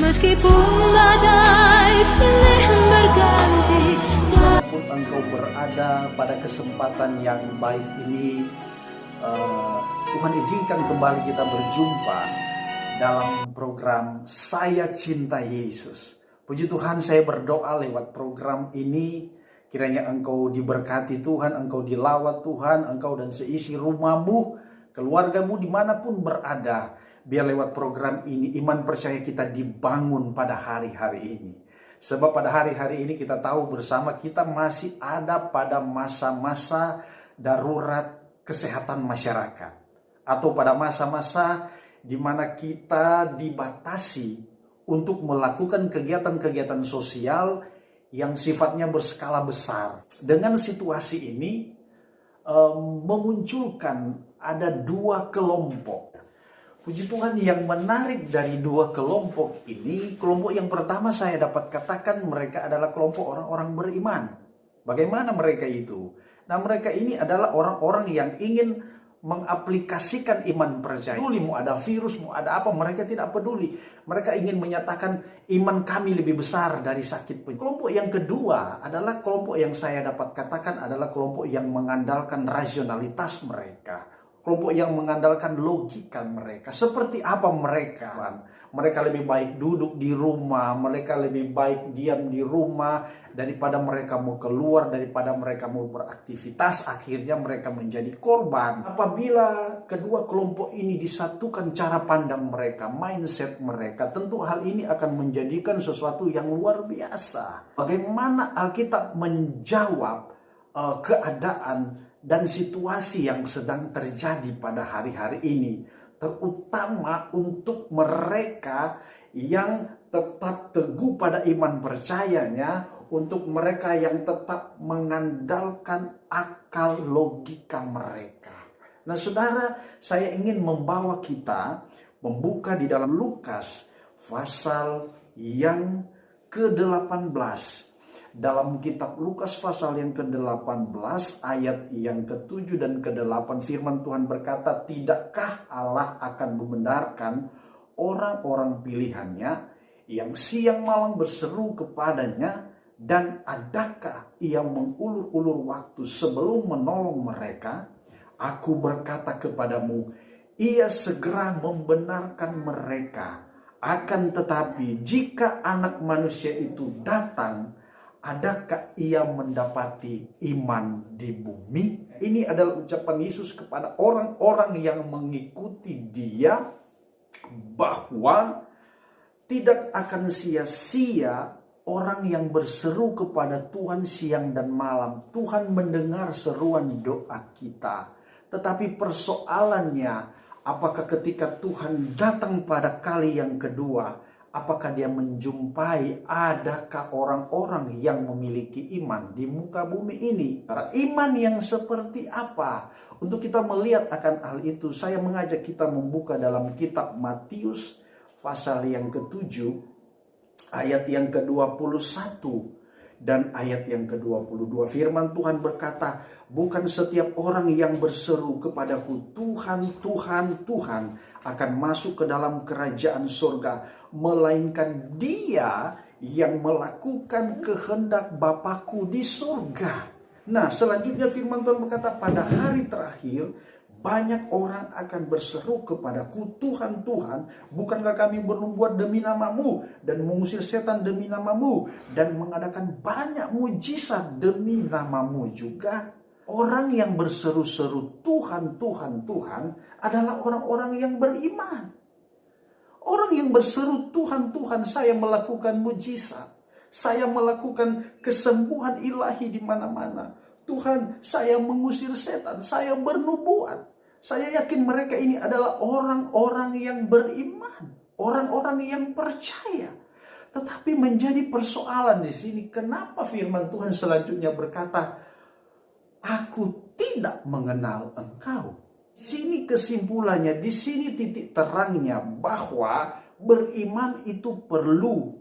Meskipun badai silih berganti. Walaupun engkau berada pada kesempatan yang baik ini, Tuhan izinkan kembali kita berjumpa dalam program Saya Cinta Yesus. Puji Tuhan, saya berdoa lewat program ini, kiranya engkau diberkati Tuhan, engkau dilawat Tuhan, engkau dan seisi rumahmu, keluargamu dimanapun berada. Biar lewat program ini iman percaya kita dibangun pada hari-hari ini. Sebab pada hari-hari ini kita tahu bersama kita masih ada pada masa-masa darurat kesehatan masyarakat. Atau pada masa-masa di mana kita dibatasi untuk melakukan kegiatan-kegiatan sosial yang sifatnya berskala besar. Dengan situasi ini memunculkan ada dua kelompok. Puji Tuhan, yang menarik dari dua kelompok ini, kelompok yang pertama saya dapat katakan mereka adalah kelompok orang-orang beriman. Bagaimana mereka itu? Nah, mereka ini adalah orang-orang yang ingin mengaplikasikan iman percaya. Peduli mau ada virus, mau ada apa, mereka tidak peduli. Mereka ingin menyatakan iman kami lebih besar dari sakit penyakit. Kelompok yang kedua adalah kelompok yang saya dapat katakan adalah kelompok yang mengandalkan rasionalitas mereka. Kelompok yang mengandalkan logika mereka. Seperti apa mereka? Mereka lebih baik duduk di rumah, mereka lebih baik diam di rumah daripada mereka mau keluar, daripada mereka mau beraktivitas. Akhirnya mereka menjadi korban. Apabila kedua kelompok ini disatukan cara pandang mereka, mindset mereka, tentu hal ini akan menjadikan sesuatu yang luar biasa. Bagaimana Alkitab menjawab keadaan dan situasi yang sedang terjadi pada hari-hari ini, terutama untuk mereka yang tetap teguh pada iman percayanya, untuk mereka yang tetap mengandalkan akal logika mereka. Nah, saudara, saya ingin membawa kita membuka di dalam Lukas pasal yang ke-18. Dalam kitab Lukas pasal yang ke-18 ayat yang ke-7 dan ke-8 firman Tuhan berkata, "Tidakkah Allah akan membenarkan orang-orang pilihannya yang siang malam berseru kepadanya, dan adakah ia mengulur-ulur waktu sebelum menolong mereka? Aku berkata kepadamu, ia segera membenarkan mereka. Akan tetapi jika Anak Manusia itu datang, adakah ia mendapati iman di bumi?" Ini adalah ucapan Yesus kepada orang-orang yang mengikuti Dia, bahwa tidak akan sia-sia orang yang berseru kepada Tuhan siang dan malam. Tuhan mendengar seruan doa kita. Tetapi persoalannya, apakah ketika Tuhan datang pada kali yang kedua, apakah dia menjumpai adakah orang-orang yang memiliki iman di muka bumi ini? Iman yang seperti apa? Untuk kita melihat akan hal itu, saya mengajak kita membuka dalam kitab Matius pasal yang ke-7 ayat yang ke-21 dan ayat yang ke-22. Firman Tuhan berkata, "Bukan setiap orang yang berseru kepadaku, Tuhan, Tuhan, Tuhan, akan masuk ke dalam kerajaan surga, melainkan dia yang melakukan kehendak Bapakku di surga." Nah, selanjutnya firman Tuhan berkata, pada hari terakhir banyak orang akan berseru kepadaku, "Tuhan, Tuhan, bukankah kami bernubuat demi namamu dan mengusir setan demi namamu dan mengadakan banyak mujizat demi namamu juga?" Orang yang berseru-seru Tuhan, Tuhan, Tuhan adalah orang-orang yang beriman. Orang yang berseru Tuhan, Tuhan, saya melakukan mujizat, saya melakukan kesembuhan ilahi di mana-mana. Tuhan, saya mengusir setan, saya bernubuat. Saya yakin mereka ini adalah orang-orang yang beriman, orang-orang yang percaya. Tetapi menjadi persoalan di sini, kenapa firman Tuhan selanjutnya berkata, "Aku tidak mengenal engkau." Sini kesimpulannya, di sini titik terangnya bahwa beriman itu perlu.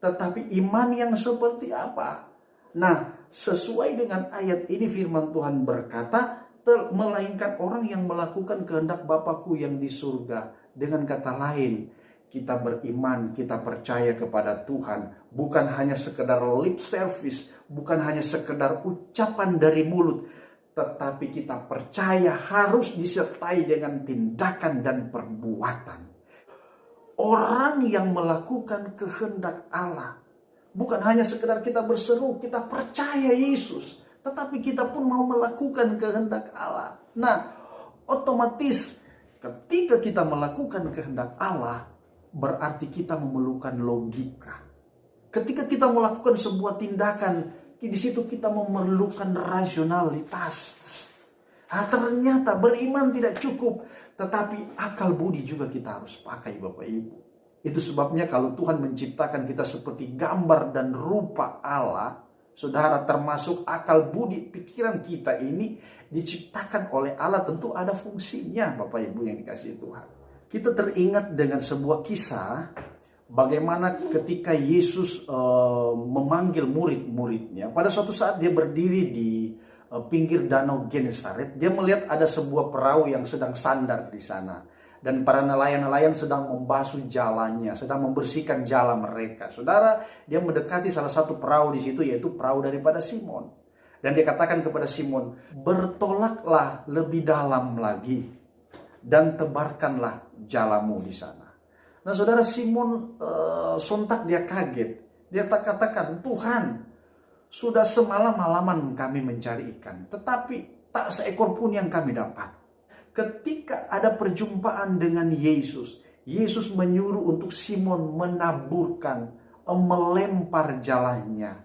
Tetapi iman yang seperti apa? Nah, sesuai dengan ayat ini firman Tuhan berkata, melainkan orang yang melakukan kehendak Bapakku yang di surga. Dengan kata lain, kita beriman, kita percaya kepada Tuhan, bukan hanya sekedar lip service, bukan hanya sekedar ucapan dari mulut, tetapi kita percaya harus disertai dengan tindakan dan perbuatan. Orang yang melakukan kehendak Allah, bukan hanya sekedar kita berseru, kita percaya Yesus, tetapi kita pun mau melakukan kehendak Allah. Nah, otomatis ketika kita melakukan kehendak Allah, berarti kita memerlukan logika. Ketika kita melakukan sebuah tindakan, di situ kita memerlukan rasionalitas. Ternyata beriman tidak cukup, tetapi akal budi juga kita harus pakai, Bapak Ibu. Itu sebabnya kalau Tuhan menciptakan kita seperti gambar dan rupa Allah, saudara, termasuk akal budi pikiran kita ini diciptakan oleh Allah, tentu ada fungsinya, Bapak Ibu yang dikasihi Tuhan. Kita teringat dengan sebuah kisah bagaimana ketika Yesus memanggil murid-muridnya. Pada suatu saat dia berdiri di pinggir danau Genesaret. Dia melihat ada sebuah perahu yang sedang sandar di sana. Dan para nelayan-nelayan sedang membasuh jalannya, sedang membersihkan jala mereka. Saudara, dia mendekati salah satu perahu di situ, yaitu perahu daripada Simon. Dan dia katakan kepada Simon, bertolaklah lebih dalam lagi dan tebarkanlah jalamu di sana. Nah, saudara, Simon sontak dia kaget. Dia katakan, Tuhan, sudah semalam-malaman kami mencari ikan, tetapi tak seekor pun yang kami dapat. Ketika ada perjumpaan dengan Yesus, Yesus menyuruh untuk Simon menaburkan, melempar jalannya.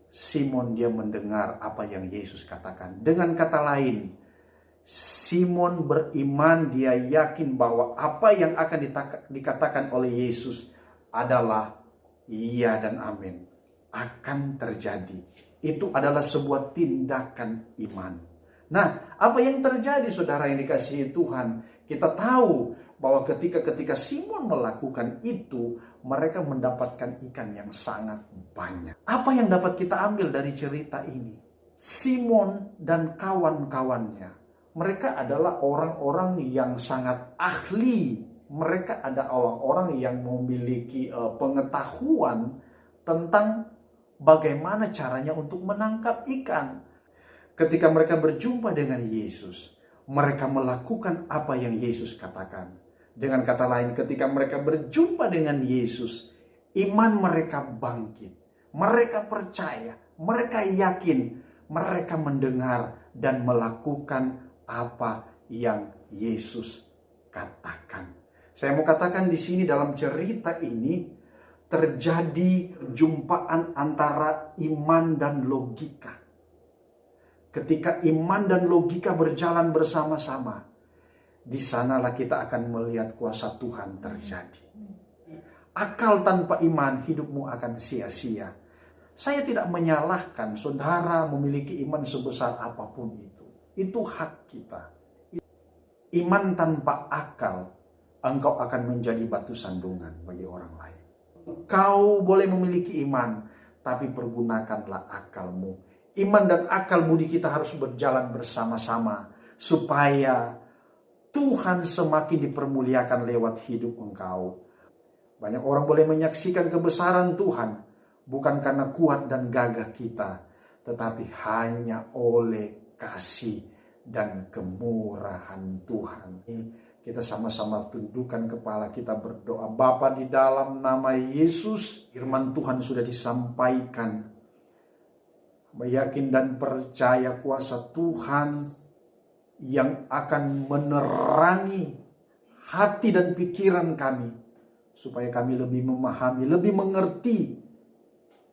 Simon dia mendengar apa yang Yesus katakan. Dengan kata lain, Simon beriman, dia yakin bahwa apa yang akan dikatakan oleh Yesus adalah iya dan amin, akan terjadi. Itu adalah sebuah tindakan iman. Nah, apa yang terjadi, saudara yang dikasihi Tuhan? Kita tahu bahwa ketika Simon melakukan itu, mereka mendapatkan ikan yang sangat banyak. Apa yang dapat kita ambil dari cerita ini? Simon dan kawan-kawannya, mereka adalah orang-orang yang sangat ahli. Mereka adalah orang-orang yang memiliki pengetahuan tentang bagaimana caranya untuk menangkap ikan. Ketika mereka berjumpa dengan Yesus, mereka melakukan apa yang Yesus katakan. Dengan kata lain, ketika mereka berjumpa dengan Yesus, iman mereka bangkit. Mereka percaya, mereka yakin, mereka mendengar dan melakukan apa yang Yesus katakan. Saya mau katakan di sini dalam cerita ini terjadi perjumpaan antara iman dan logika. Ketika iman dan logika berjalan bersama-sama, di sanalah kita akan melihat kuasa Tuhan terjadi. Akal tanpa iman, hidupmu akan sia-sia. Saya tidak menyalahkan saudara memiliki iman sebesar apapun itu. Itu hak kita. Iman tanpa akal, engkau akan menjadi batu sandungan bagi orang lain. Kau boleh memiliki iman, tapi pergunakanlah akalmu. Iman dan akal budi kita harus berjalan bersama-sama, supaya Tuhan semakin dipermuliakan lewat hidup engkau. Banyak orang boleh menyaksikan kebesaran Tuhan, bukan karena kuat dan gagah kita, tetapi hanya oleh kasih dan kemurahan Tuhan. Kita sama-sama tundukkan kepala, kita berdoa. Bapa, di dalam nama Yesus, firman Tuhan sudah disampaikan. Meyakin dan percaya kuasa Tuhan yang akan menerangi hati dan pikiran kami, supaya kami lebih memahami, lebih mengerti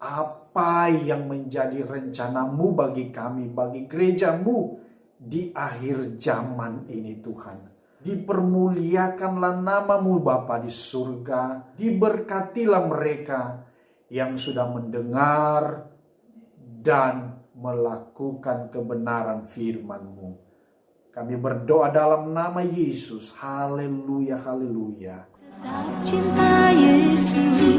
apa yang menjadi rencanamu bagi kami, bagi gerejamu di akhir zaman ini. Tuhan, dipermuliakanlah namamu Bapa di surga. Diberkatilah mereka yang sudah mendengar dan melakukan kebenaran firman-Mu. Kami berdoa dalam nama Yesus. Haleluya, haleluya. Cinta Yesus.